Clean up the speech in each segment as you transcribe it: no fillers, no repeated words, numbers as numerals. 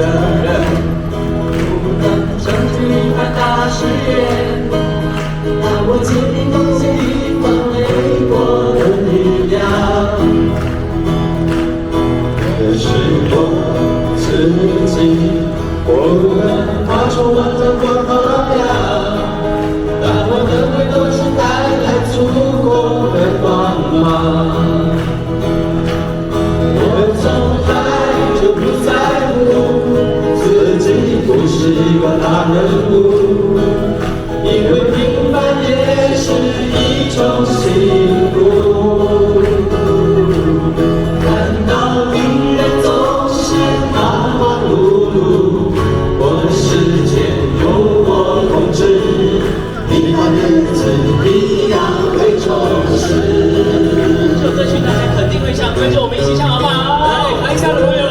个人，不能成就一番大事业。让我坚定梦想一番为国的力量。可是我自己不能发出完整光发亮，但我的回头是带来祖国的光芒。我从来就不在乎自己不是一个大人物，因为平凡也是一种幸福。看到别人总是忙忙碌碌，我的世界由我控制，平凡日子一样会充实。这首歌曲大家肯定会唱，跟着我们一起唱好不好？来，台下的朋友，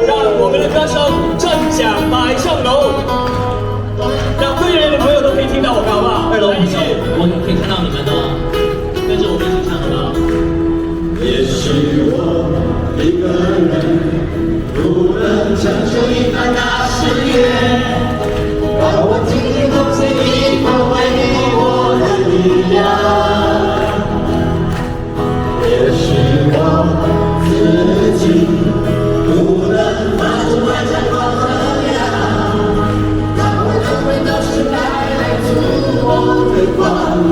让我们的歌声震响百上楼，让会员的朋友都可以听到我们，好不好？2楼朋友，我可以看到你们哦，跟着我们一起唱好不好？也许我一个人不能成就一番大事业，让我尽力奉献一份为我的力量。也许我自己不能发出完整光和亮，但我的回都是带来祖国的光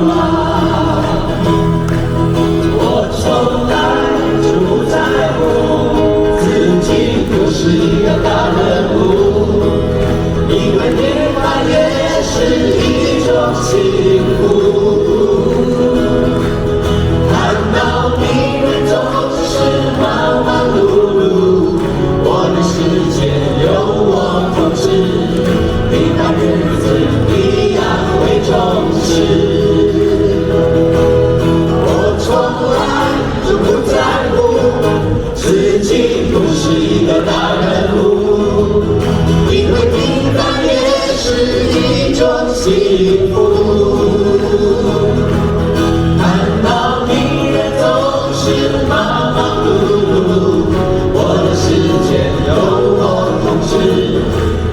芒。我从来就不在乎自己不是一个大人物，因为平凡也是一种幸福。看到别人总是忙忙碌碌，我的世界由我控制，平凡日子一样会充实。我从来就不在乎自己不是一个大人物，因为平凡也是一种幸福。看到别人总是忙忙碌碌，我的世界由我控制，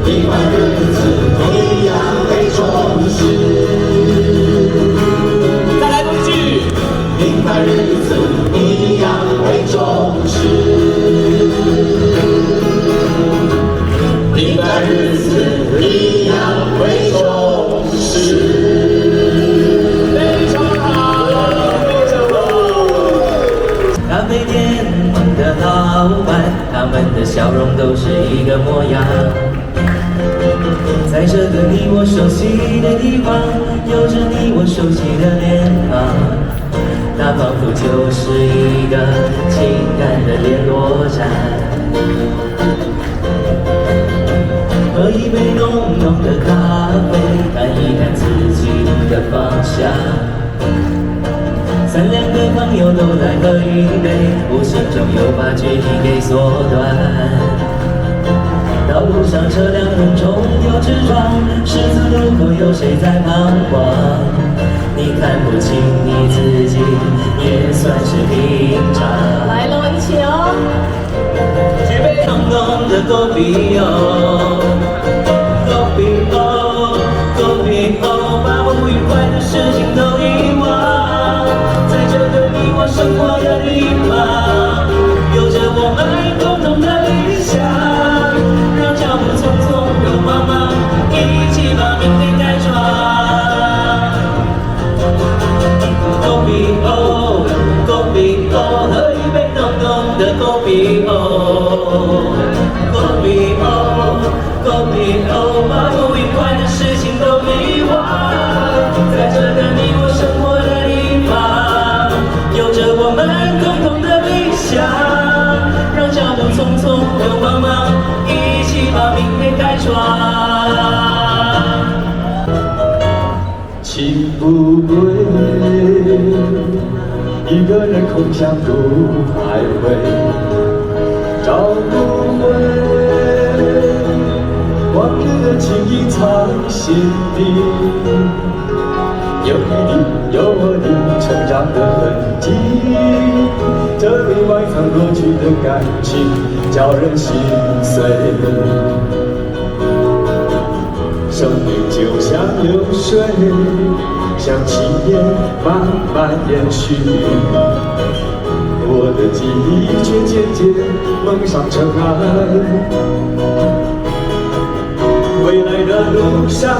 平凡日子一样会充实。再来多一句，平凡日子一样会充实。平凡日子一样会充实。非常好，非常好。咖啡店的老板，他们的笑容都是一个模样。在这个你我熟悉的地方，有着你我熟悉的脸庞，那仿佛就是一个情感的联络站。喝一杯浓浓的咖啡，看一看自己的方向。3、2个朋友都来喝一杯，无形中又把距离给缩短。道路上车辆横冲又直撞，十字路口有谁在彷徨？你看不清你自己，也算是平常。来喽，一起哦！举杯浓浓的狗屁哦，狗屁哦，狗屁哦，把不愉快的事情都遗忘。在这个你我生活的地方，有着我们共同的理想，让脚步匆匆又忙忙，一起把明天改装。狗屁哦，狗屁哦，喝一杯浓浓的狗屁哦，狗屁哦，狗屁哦，把不愉快的事情都遗忘。在这个你我生活的地方，有着我们共同的理想，让脚步匆匆又忙忙，一起把明天改装。情不归，一个人空想入海回，找不回往日的情意藏心底。有你的，有我的成长的痕迹，这里埋藏过去的感情，叫人心碎。生命就像流水，像起烟慢慢延续。我的记忆却渐渐蒙上尘埃。未来的路上，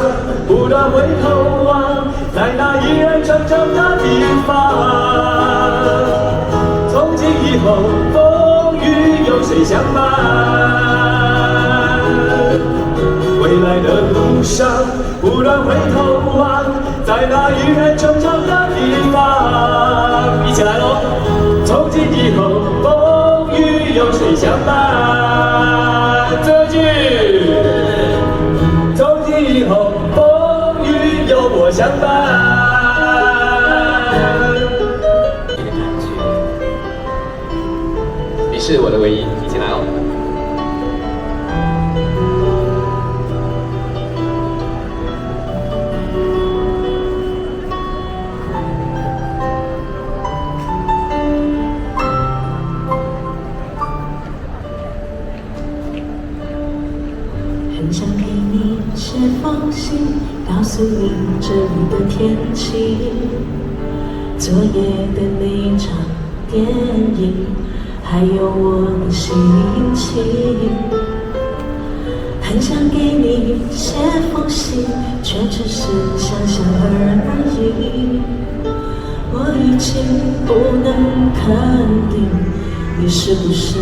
不断回头望，在那依然成长的地方。从今以后，风雨有谁相伴？未来的路上，不断回头望，在那依然成长的地方。一起来喽！从今以后，风雨有谁相伴？最后一句。从今以后，风雨有我相伴。你是我的唯一，一起来哦。很想给你写封信，告诉你这里的天气，昨夜的那场电影，还有我的心情。很想给你写封信，却只是想想而已。我已经不能肯定，你是不是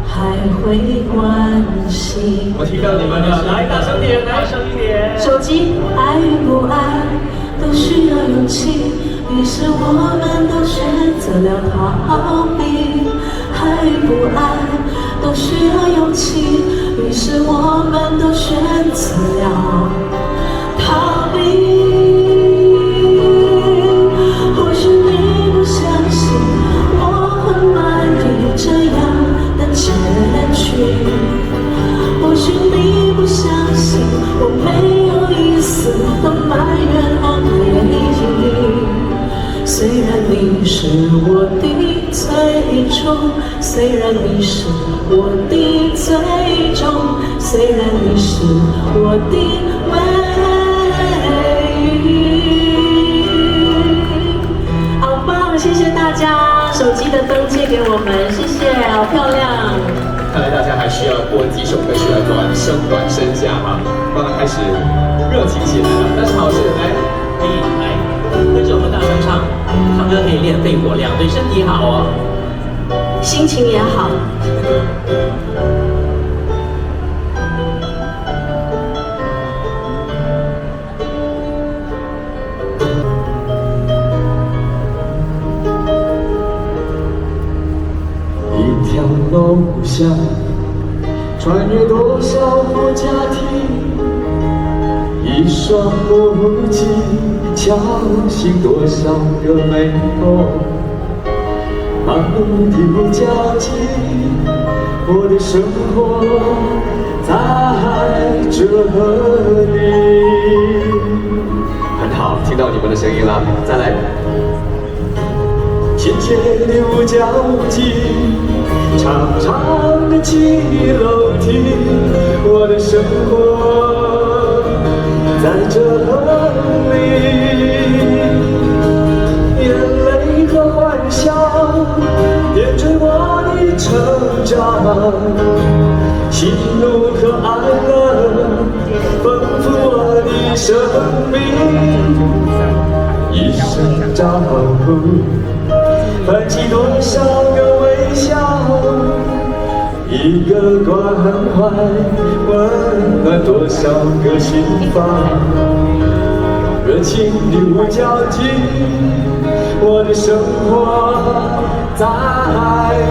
还会关心？我听到你们了，来，大声点，大声一点。手机爱与不爱都需要勇气，于是我们都选择了逃避。爱与不爱都需要勇气，于是我们都选择了逃避。或许你不相信我很满意这样的结局，或许你不相信我没有一丝的埋怨和回忆。虽然你是我的最终，虽然你是我的最终，虽然你是我的唯一。好棒，谢谢大家！手机的灯借给我们，谢谢，好漂亮。看来大家还需要播几首歌曲来暖身下哈，慢慢开始热情起来了。但是好事来，可以来跟着我们大声唱，唱歌可以练肺活量，对身体好哦。心情也好。一条路上，穿越多少个家庭，一双母亲敲醒多少个美梦。忙碌的不交集，我的生活在这里。很好，听到你们的声音了，再来。亲切的无交集，长长的骑楼梯，我的生活在这里。眼泪和欢笑点缀我的成长，喜怒和哀乐丰富我的生命。一声招呼泛起多少个微笑，一个关怀温暖多少个心房。热情的无交集，我的生活在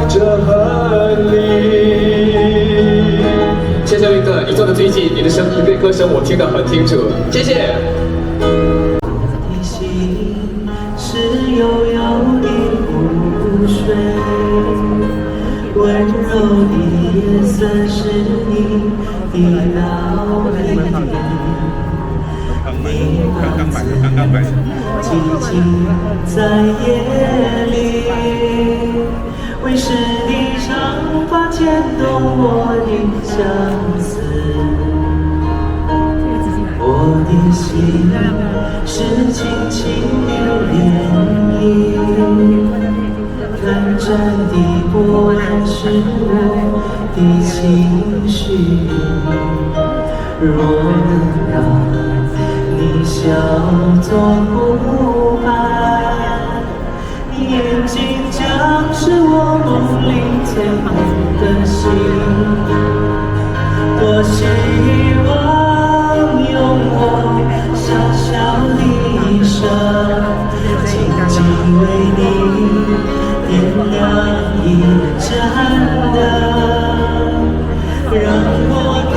这里。谢谢云哥，你做的最近，你的声音跟歌声我听得很清楚，谢谢。提醒是悠悠的湖水，温柔的夜色是你的道理。你独自寂静在夜里。短暂的波澜是我的情绪。若能让你笑作不败，眼睛将是我梦里最美的星。多希望用我小小的一生，静静为你点亮一盏灯，让我看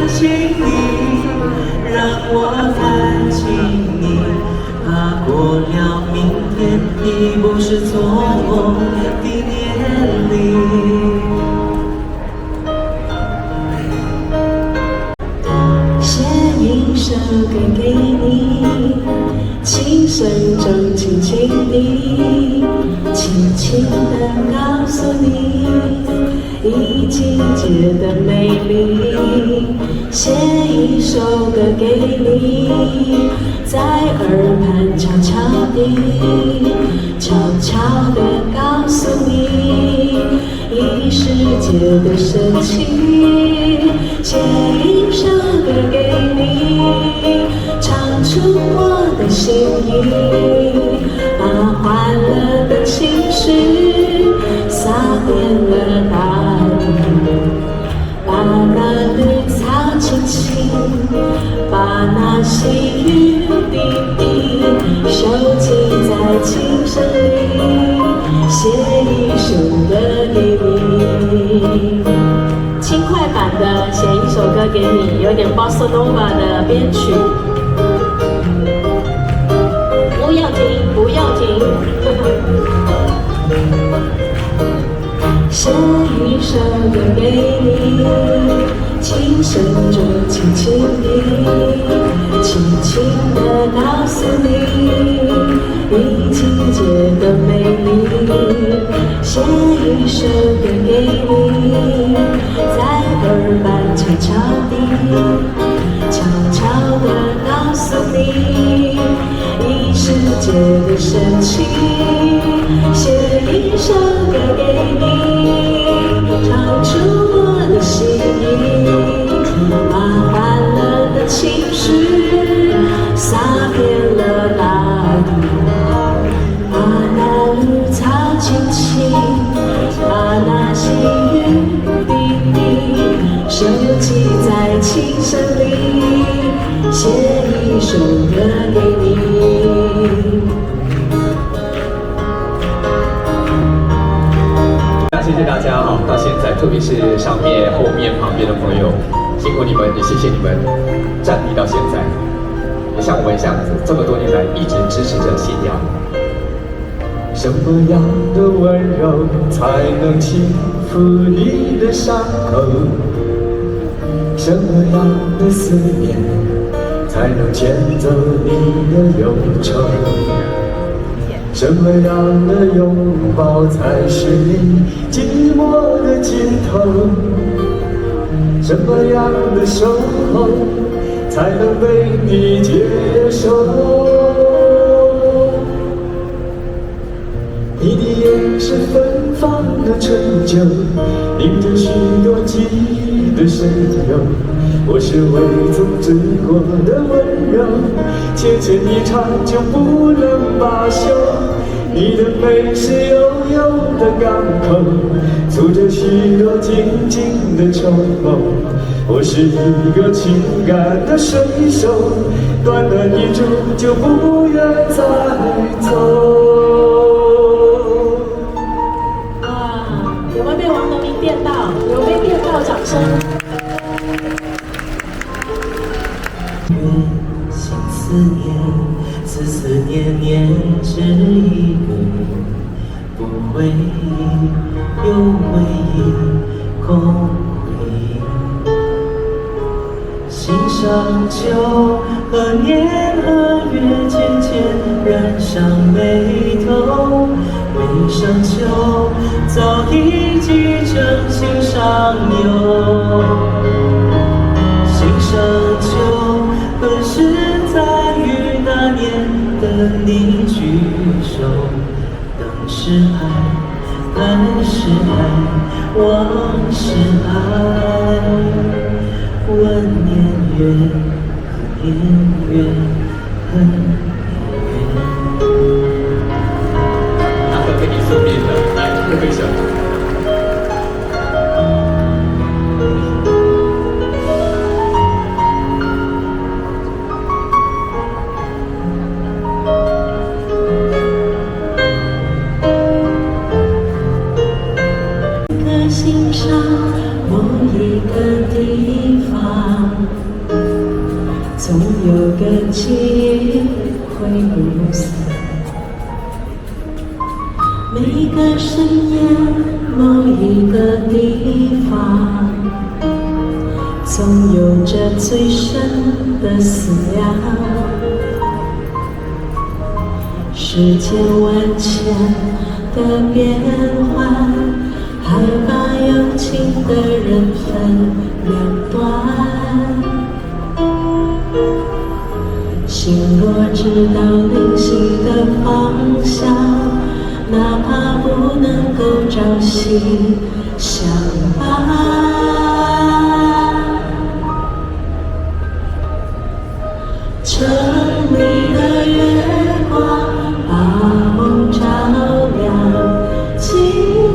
清你，让我看清你，怕过了明天，已不是做梦的年龄。写一首歌给你，轻声中轻轻地，轻轻地告诉你，一季节的美丽。写一首歌给你，在耳畔悄悄地，悄悄地告诉你，一世界的深情。写一首歌给你，唱出我的心意，把欢乐的情绪洒遍了大地，把那绿草青青，把那细雨滴滴收集在琴声里，写一首歌给你。轻快版的写一首歌给你，有点 Bossa Nova 的编曲。不要停，不要停。写一首歌给你，轻声中轻轻地，轻轻地告诉你，一季节的美丽。写一首歌给你，在耳畔悄悄地，悄悄地告诉你，一世界的深情。写一首歌给你，唱出我的心意，把欢乐的情绪洒遍了大地，把那绿草青青，把那细雨滴滴收集在琴声里，写一首歌给你。谢谢大家啊！到现在，特别是上面、后面、旁边的朋友，辛苦你们，也谢谢你们站立到现在，也像我们这样子，这么多年来一直支持着信仰。什么样的温柔才能轻抚你的伤口？什么样的思念才能牵走你的忧愁？什么样的拥抱才是你寂寞的尽头？什么样的守候才能被你接受？你的眼是芬芳的醇酒，淋着许多记忆的深幽。我是未曾醉过的温柔，牵牵一场就不能罢休。你的美是悠悠的港口，住着许多静静的愁梦。我是一个情感的水手，断了一柱就不愿再走。有没有被王德明电到？有被电到？掌声！心思念，思思念念只一个人，不回忆，有回忆，空回忆。心上秋和年和月渐渐染上眉头，眉上秋早已积成心上忧。心上秋本是在于那年的你举手，是爱，爱是爱，忘是爱。问年月，年月，恨年月。他会给你宿命的，来，挥挥手。心上某一个地方，总有个记忆挥不散。每个深夜，某一个地方，总有着最深的思量。世间万千的变幻，害怕有情的人分两端。心若知道灵犀的方向，哪怕不能够朝夕相伴。城里的月光把梦照亮，请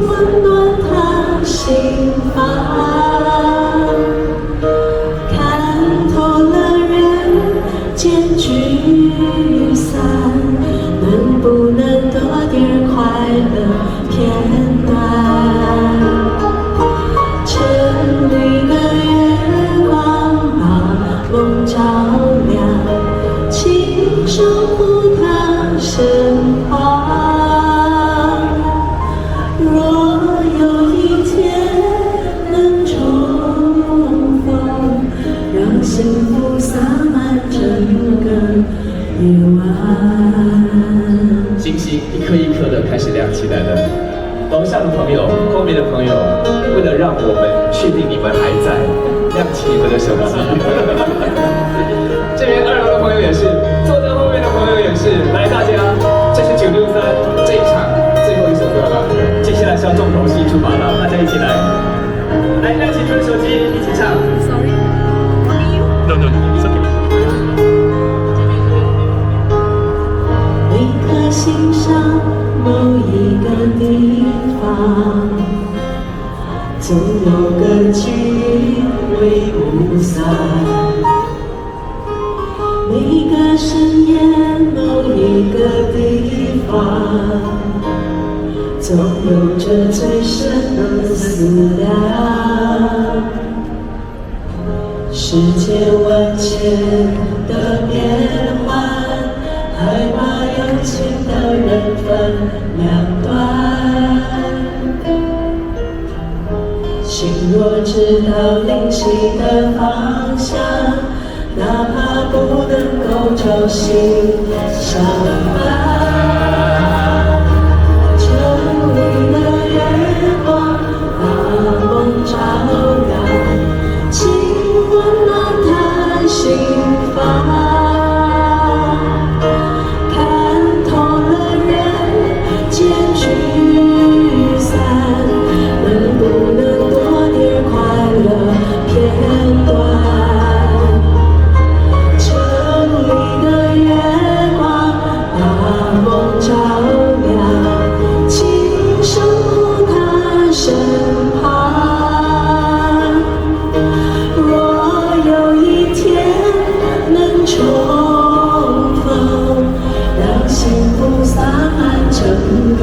温暖他心房。看透了人间聚散，能不能多点快乐片段？城里的月光把梦照亮，请守护他身旁。若有一天能重逢，让幸福洒满整个夜晚。星星一颗一颗的开始亮起来了。楼上的朋友，后面的朋友，为了让我们确定你们还在，亮起你们的手机。这边2楼的朋友也是，坐在后面的朋友也是。来，大家，这是963这一场最后一首歌了，接下来是要重头戏出发了，大家一起来，来亮起你们的手机，一起唱。No, it's okay. 每颗心上某一个地方，总有个记忆挥不散。每个深夜某一个地方，总有着最深的思量。世界万千的变幻，害怕有情的人分两端。心若知道灵犀的方向，哪怕不能够朝夕相伴。城里的月光把梦照亮，请温暖他心房。看透了人间聚散，能不能多点快乐片段？城里的月光把梦照亮，请守护他身旁。若有一天能重逢，让幸福洒满整个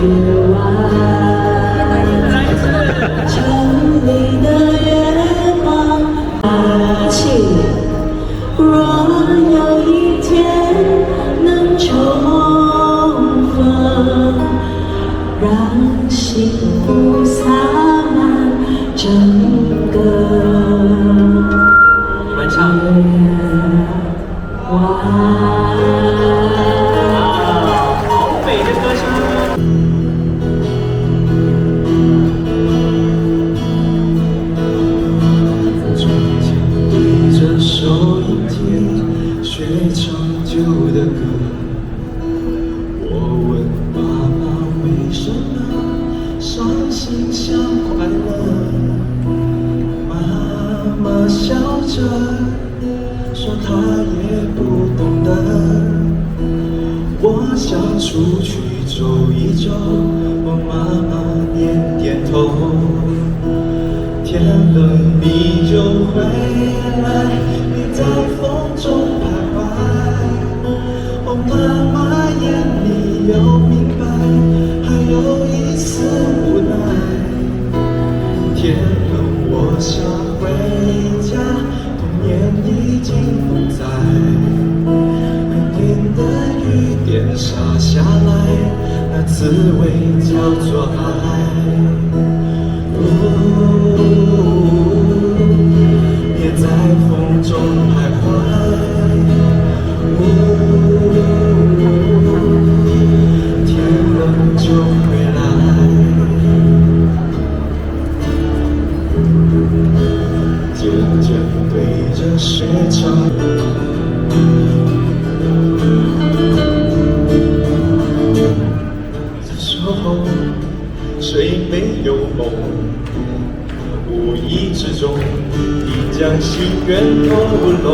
夜晚。城里的月光把情，若有一天能重逢，让幸福洒满整个你们唱。夜晚。好美的歌声。出去走一走，我妈妈点点头。天冷你就回来，别在风中徘徊。我妈妈眼里有明白，还有一丝无奈。天冷我想回家，童年已经不在。点点的雨点洒下来，那滋味叫做爱。别在风中徘徊。天冷就回来。渐渐对着雪唱。这时候谁没有梦？无意之中，你将心愿透露。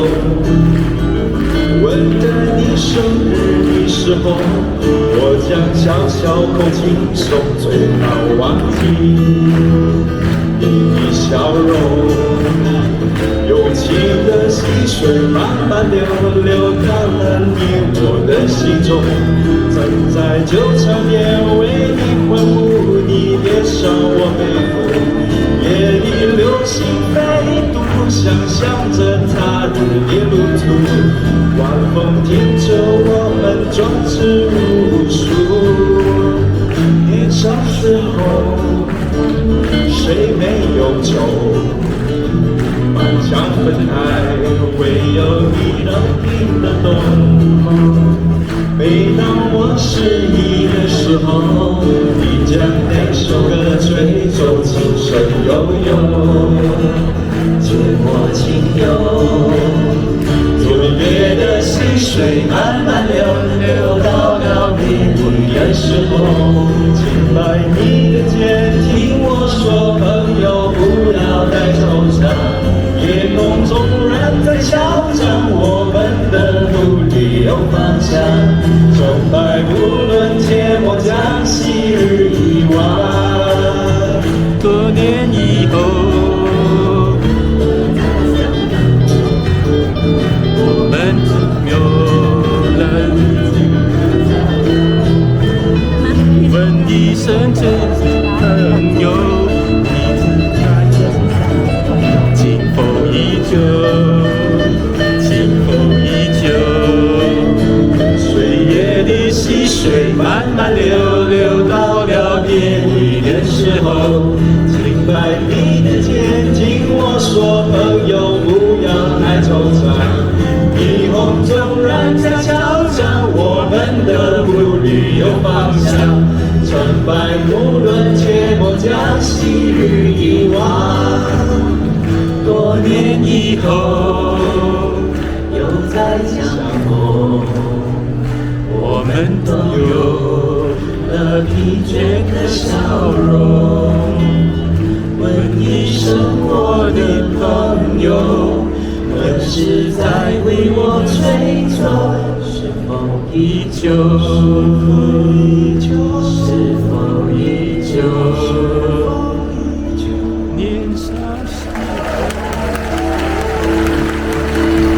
问着你生日的时候，我将小小口轻松，最好忘记你的笑容。有情的溪水慢慢流，流到了你我的心中。站在旧场面为你欢呼，你脸上我背负。夜里流星飞渡，想象着他日的路途。晚风听着我们壮志如树。年少时候，谁没有愁？满腔愤慨，唯有你能听得懂。每当我失意的时候，你将那首歌吹奏，轻声悠悠，借我情悠。昨夜的溪水慢慢流，流到了别离的时候。轻摆你的肩，听我说，朋友不要太惆怅。夜梦纵然在敲诈，我们的路里有方向。成败无论，切莫将昔日遗忘。多年以后，我们只有了问一声这朋友，情否依旧，情否依旧。岁月的溪水慢慢流，流到了别离的时候。轻摆你的肩，听我说，朋友不要太惆怅。霓虹纵然在敲诈，我们的路里有方向。成败无论，切莫将昔日遗忘。多年以后，又再相逢，我们都有了疲倦的笑容。问一声我的朋友，何时在为我吹奏？是否依旧？是否依旧？年少时。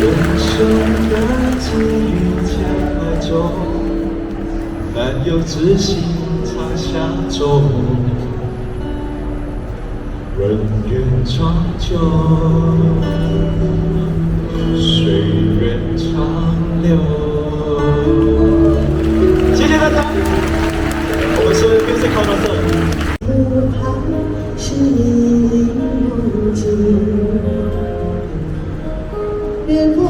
人生的际遇千百种，但有知心常相守。人愿长久，岁月长流。谢谢大家，我们是 Music Concert。湖畔是一粒如镜，月光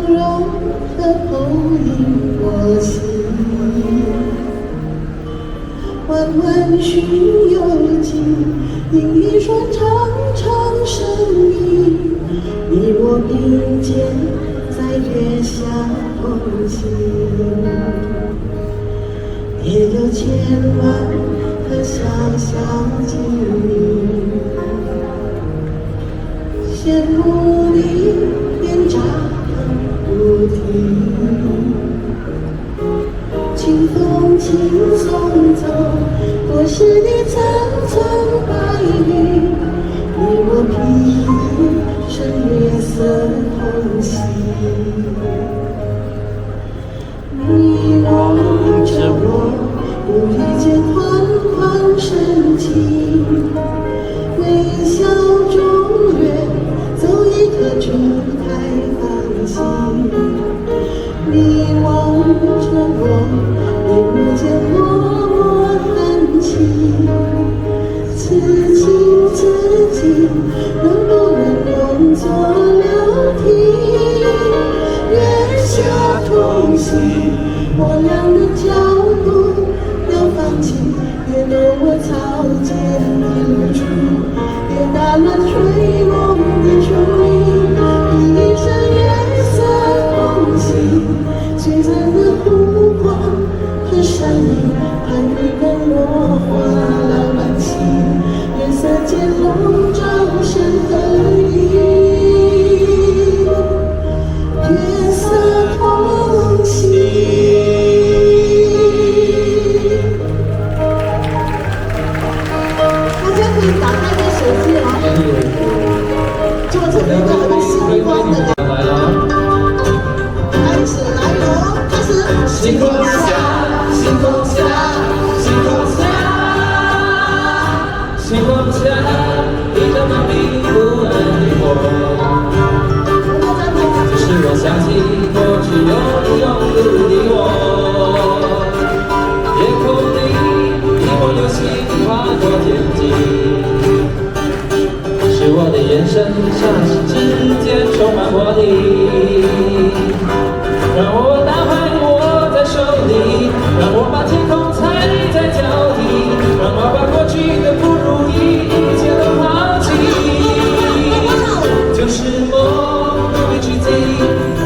柔和投影我心。弯弯寻幽径，引一双长长身影。你我并肩在月下同行，也有千万颗小小精灵，羡慕你脸颊不停，清风轻松走过十里层层白云，你我披上月色同行。你望着我，无意间缓缓深情，微笑中愿走一颗烛台放心。你望着我，眼目间默默含情，此情此景，能不能用作流题？月下同行，我俩的脚步要放轻，别落我草间的处，别打乱吹梦的竹林，一生月色同行，璀璨的湖光和山林，盼一个落花浪漫情，月色间笼罩山河影。月色同行。大家可以打开你手机啊，做这个星光的来了，开始来喽，开始。星空下，星空下，星空下，星空下，一张麻痹不安的我。是我想起过去庸庸碌的我，夜空里一梦游戏划过天际，是我的眼神霎时之间充满活力，让我打败握在手里，让我把天空踩在脚底，让我把过去的不如意一切都抛弃，就是梦。去记，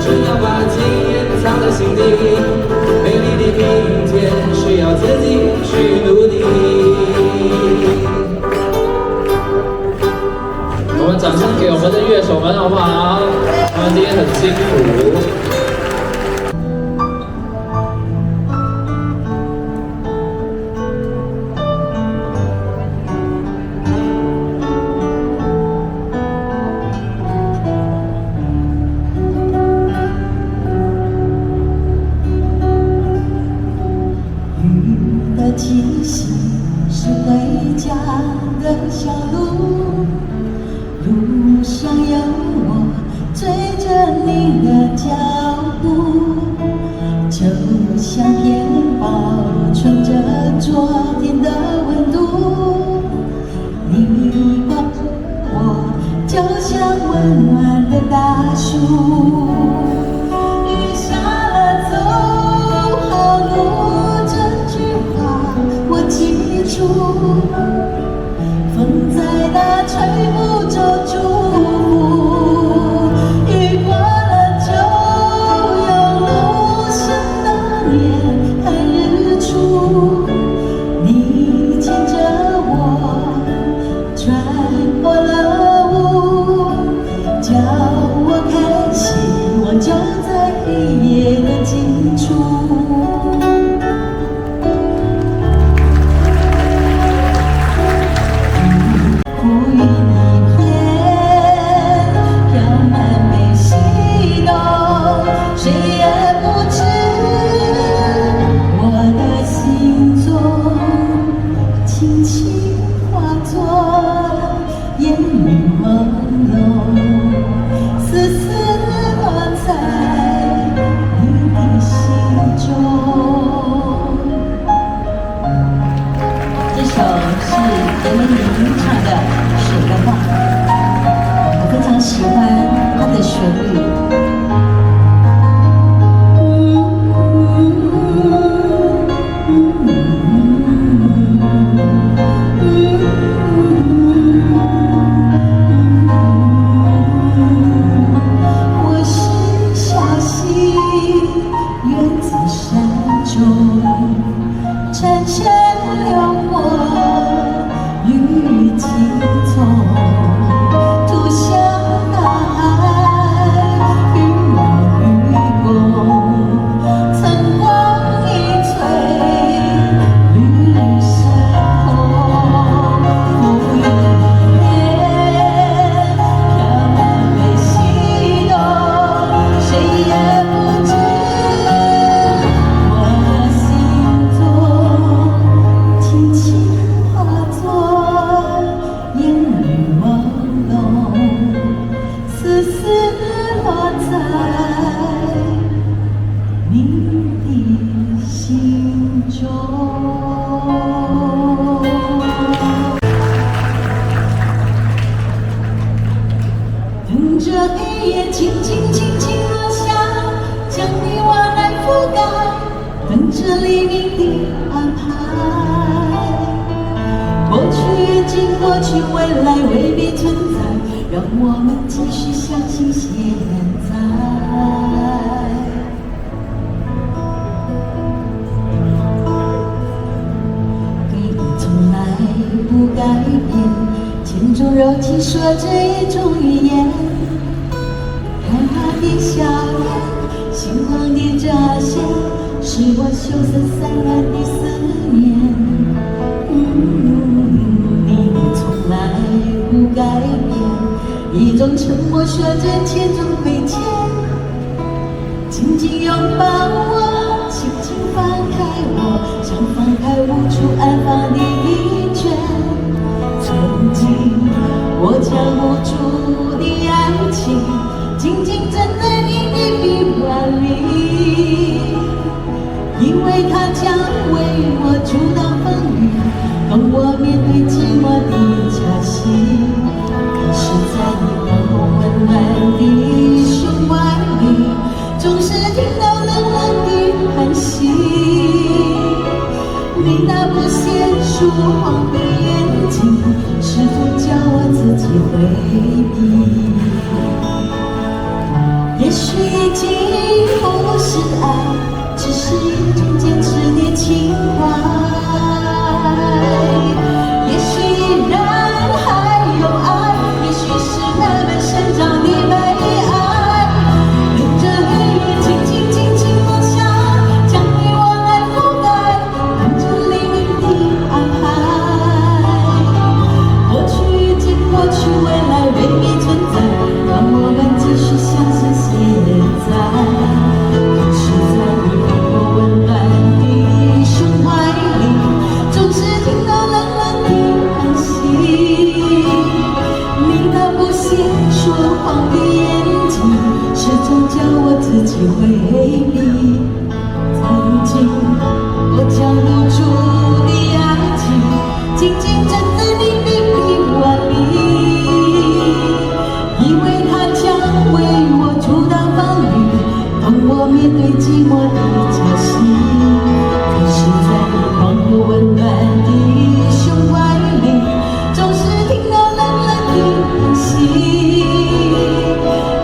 只要把经验藏在心底，美丽的明天需要自己去努力。我们掌声给我们的乐手们好不好？他们今天很辛苦。气息是回家的小路，路上有我追着你的脚步，就像片保存着昨天的温度。你抱着我，就像温暖的大树。雨下了，走好路。记住，风在那吹不走祝福，雨过了就有路，是那年看日出。你牵着我穿过了雾，叫我看希望就在黑夜的尽处。从，吐向大海。今、过去、未来未必存在，让我们继续相信现在。回忆从来不改变，千种柔情说着一种语言，看他的笑颜，星光的乍现，是我羞涩散乱的思念。你从来不改变，一种沉默说着千种亏欠，紧紧拥抱我，轻轻放开我，像放开无处安放的一卷。曾经我将无助的爱情，紧紧站在你的臂弯里，因为它将为我阻挡风雨，帮我面对寂寞的假戏。可是在你让我温暖的胸怀里，总是听到冷冷的叹息。你那不显说谎的眼睛，试图叫我自己回避。也许已经不是爱，只是一种坚持的情怀。也许依然还有爱，也许是慢慢生长的悲哀。跟着黑夜轻轻轻轻落下，将你我来覆盖，等着黎明的安排。过去已经过去，未来未必存在，让我们继续相信现在。可是在你让我温暖的胸怀里，总是听到冷冷的叹息。你那不显说谎的眼睛，始终叫我自己回避。曾经我将无助的爱情，紧紧站在你的臂弯里，以为它将为我阻挡风雨，帮我面对寂寞的假戏。可是在你让我温暖的胸怀里，总是听到冷冷的叹息。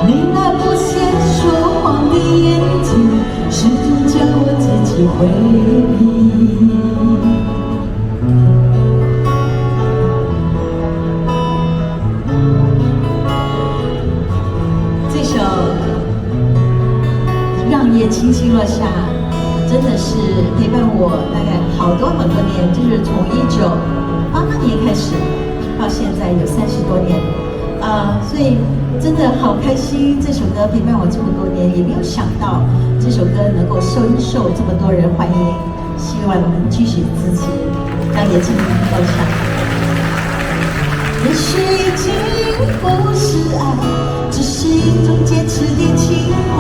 你那不显说谎的眼睛，始终叫我自己回避。这首让夜轻轻落下，真的是陪伴我大概好多年，就是从1988年开始到现在有30多年，所以真的好开心，这首歌陪伴我这么多年，也没有想到这首歌能够深受这么多人欢迎，希望我们继续支持，让夜轻轻落下。也许已经不是爱，只是一种坚持的情怀。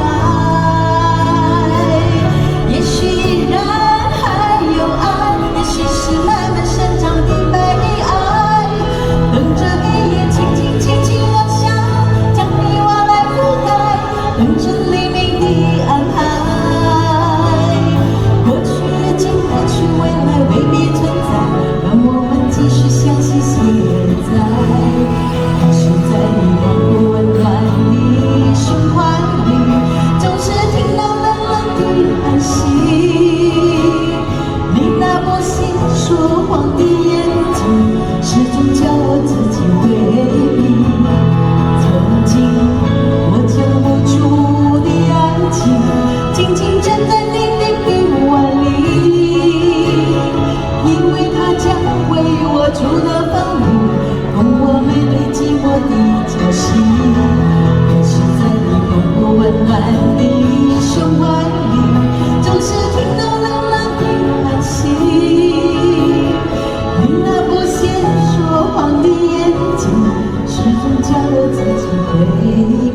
也许依然还有爱，也许是慢慢生长的悲哀。等着黑夜轻轻轻轻落下，将你我来覆盖，等着黎明的安排。过去已经过去，未来未必存在，让我们继续相信现在。可是在你让我温暖的胸怀里，总是听到冷冷的叹息。你那不显说谎的眼睛，始终叫我自己回避。曾经我将无助的爱情，紧紧站在你的臂弯里，因为它将为我阻挡风雨，帮我面对寂寞的假戏。可是在你让我温暖的胸怀里，总是听到冷冷的叹息。你那不显说谎的眼睛，始终叫我自己回避。